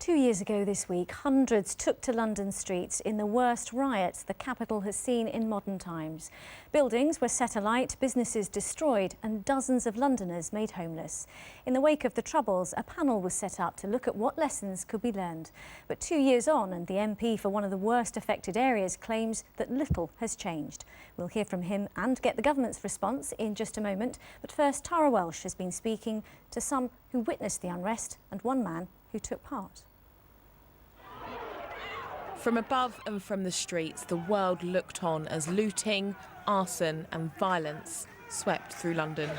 2 years ago this week, hundreds took to London streets in the worst riots the capital has seen in modern times. Buildings were set alight, businesses destroyed, and dozens of Londoners made homeless. In the wake of the Troubles, a panel was set up to look at what lessons could be learned. But 2 years on, and the MP for one of the worst affected areas claims that little has changed. We'll hear from him and get the government's response in just a moment. But first, Tara Welsh has been speaking to some who witnessed the unrest and one man who took part. From above and from the streets, the world looked on as looting, arson and violence swept through London.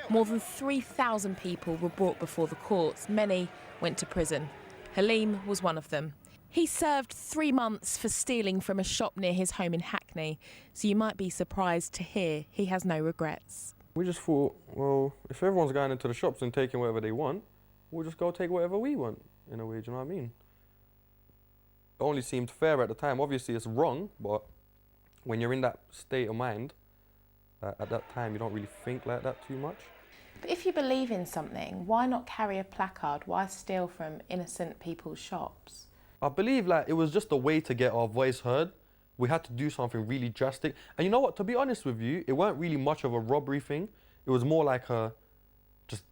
More than 3,000 people were brought before the courts. Many went to prison. Halim was one of them. He served 3 months for stealing from a shop near his home in Hackney, so you might be surprised to hear he has no regrets. We just thought, well, if everyone's going into the shops and taking whatever they want, we'll just go take whatever we want, in a way, do you know what I mean? It only seemed fair at the time. Obviously it's wrong, but when you're in that state of mind, at that time you don't really think like that too much. But if you believe in something, why not carry a placard? Why steal from innocent people's shops? I believe like it was just a way to get our voice heard. We had to do something really drastic. And you know what, to be honest with you, it weren't really much of a robbery thing. It was more like a just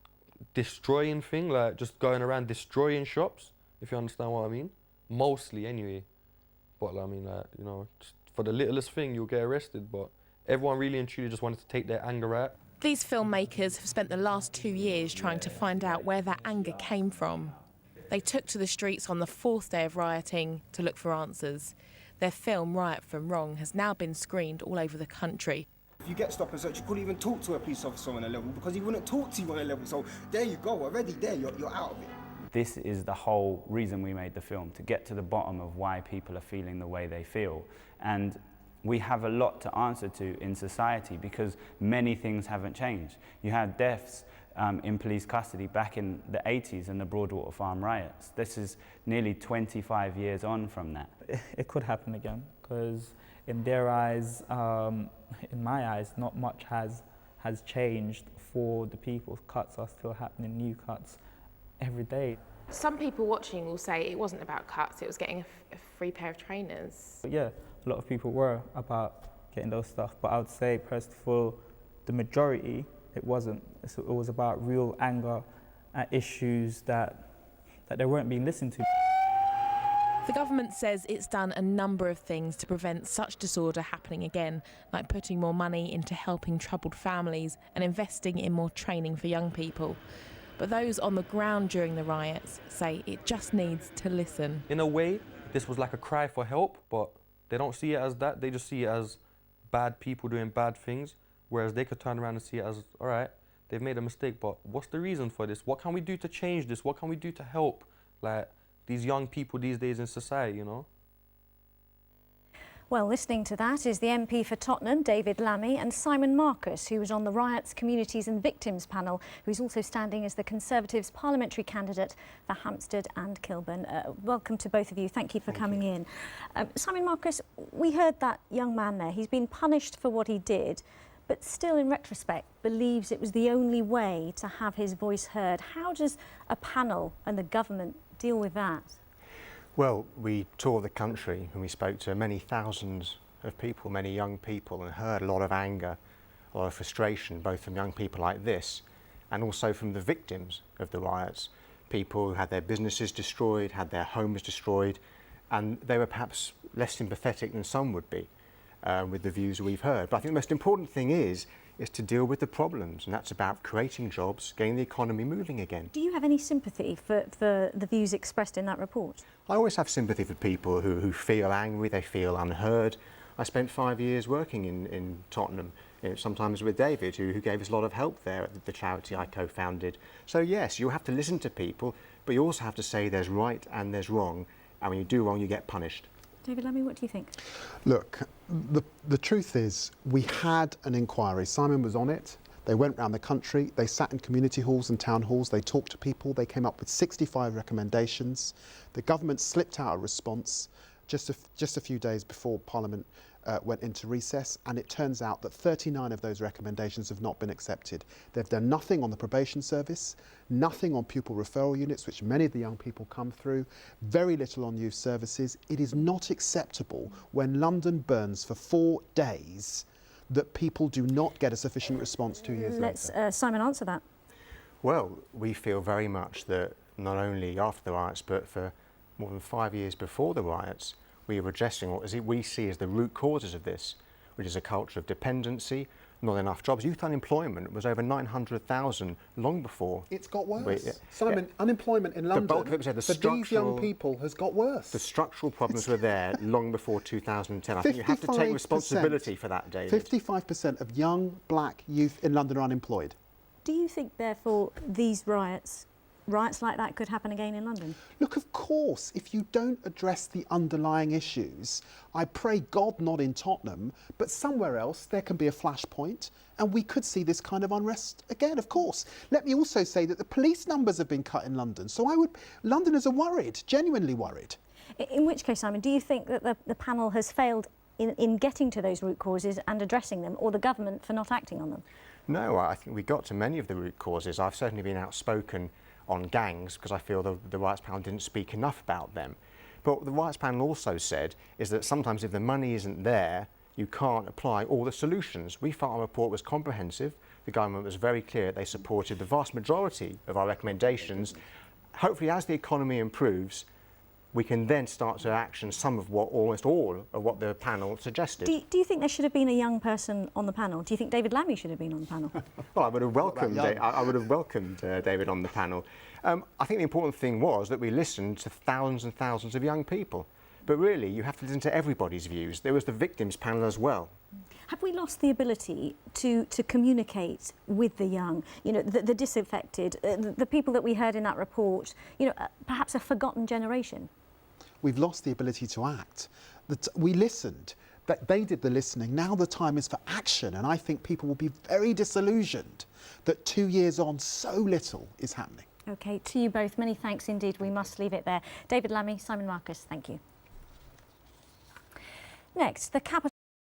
destroying thing, like just going around destroying shops, if you understand what I mean. Mostly anyway. But I mean, like, you know, just for the littlest thing you'll get arrested, but everyone really and truly just wanted to take their anger out. These filmmakers have spent the last 2 years trying to find out where that anger came from. They took to the streets on the 4th day of rioting to look for answers. Their film, Riot from Wrong, has now been screened all over the country. If you get stop and search, you couldn't even talk to a police officer on a level because he wouldn't talk to you on a level. So there you go, already there, you're out of it. This is the whole reason we made the film, to get to the bottom of why people are feeling the way they feel. And we have a lot to answer to in society because many things haven't changed. You had deaths in police custody back in the 80s and the Broadwater Farm riots. This is nearly 25 years on from that. It could happen again because in their eyes, in my eyes, not much has changed for the people. Cuts are still happening, new cuts every day. Some people watching will say it wasn't about cuts, it was getting a free pair of trainers. But yeah, a lot of people were about getting those stuff, but I would say, first of all, the majority, it wasn't. It was about real anger at issues that they weren't being listened to. The government says it's done a number of things to prevent such disorder happening again, like putting more money into helping troubled families and investing in more training for young people. But those on the ground during the riots say it just needs to listen. In a way, this was like a cry for help, but they don't see it as that. They just see it as bad people doing bad things, whereas they could turn around and see it as, all right, they've made a mistake, but what's the reason for this? What can we do to change this? What can we do to help, like, these young people these days in society, you know? Well, listening to that is the MP for Tottenham, David Lammy, and Simon Marcus, who was on the Riots, Communities and Victims panel, who's also standing as the Conservatives' parliamentary candidate for Hampstead and Kilburn. Welcome to both of you. Thank you for coming in. Simon Marcus, we heard that young man there. He's been punished for what he did, but still, in retrospect, believes it was the only way to have his voice heard. How does a panel and the government deal with that? Well, we toured the country and we spoke to many thousands of people, many young people, and heard a lot of anger, a lot of frustration, both from young people like this and also from the victims of the riots. People who had their businesses destroyed, had their homes destroyed, and they were perhaps less sympathetic than some would be with the views we've heard. But I think the most important thing is to deal with the problems, and that's about creating jobs, getting the economy moving again. Do you have any sympathy for the views expressed in that report? I always have sympathy for people who feel angry, they feel unheard. I spent 5 years working in Tottenham, sometimes with David, who gave us a lot of help there at the charity I co-founded. So yes, you have to listen to people, but you also have to say there's right and there's wrong, and when you do wrong, you get punished. David Lammy, what do you think? Look, the truth is, we had an inquiry. Simon was on it. They went around the country, they sat in community halls and town halls, they talked to people, they came up with 65 recommendations. The government slipped out a response just a few days before Parliament went into recess, and it turns out that 39 of those recommendations have not been accepted. They've done nothing on the probation service, nothing on pupil referral units, which many of the young people come through, very little on youth services. It is not acceptable when London burns for 4 days that people do not get a sufficient response 2 years Let's later. Simon answer that. Well, we feel very much that not only after the riots, but for more than 5 years before the riots, we were addressing what we see as the root causes of this, which is a culture of dependency, not enough jobs. Youth unemployment was over 900,000 long before. It's got worse. Simon, unemployment in London bulk of it was there, for these young people has got worse. The structural problems were there long before 2010. I think you have to take responsibility for that, David. 55% of young black youth in London are unemployed. Do you think, therefore, these riots like that could happen again in London? Look, of course, if you don't address the underlying issues, I pray God not in Tottenham, but somewhere else there can be a flashpoint and we could see this kind of unrest again, of course. Let me also say that the police numbers have been cut in London, so Londoners are worried, genuinely worried. In which case, Simon, do you think that the panel has failed in getting to those root causes and addressing them, or the government for not acting on them? No, I think we got to many of the root causes. I've certainly been outspoken on gangs because I feel the Riots panel didn't speak enough about them. But what the Riots panel also said is that sometimes if the money isn't there, you can't apply all the solutions. We felt our report was comprehensive. The government was very clear. They supported the vast majority of our recommendations. Hopefully, as the economy improves, we can then start to action almost all of what the panel suggested. Do you think there should have been a young person on the panel? Do you think David Lammy should have been on the panel? Well, I would have welcomed David on the panel. I think the important thing was that we listened to thousands and thousands of young people. But really, you have to listen to everybody's views. There was the victims panel as well. Have we lost the ability to communicate with the young, the disaffected, the people that we heard in that report, perhaps a forgotten generation? We've lost the ability to act. We listened, they did the listening. Now the time is for action, and I think people will be very disillusioned that 2 years on, so little is happening. OK, to you both, many thanks indeed. We must leave it there. David Lammy, Simon Marcus, thank you. Next, the capital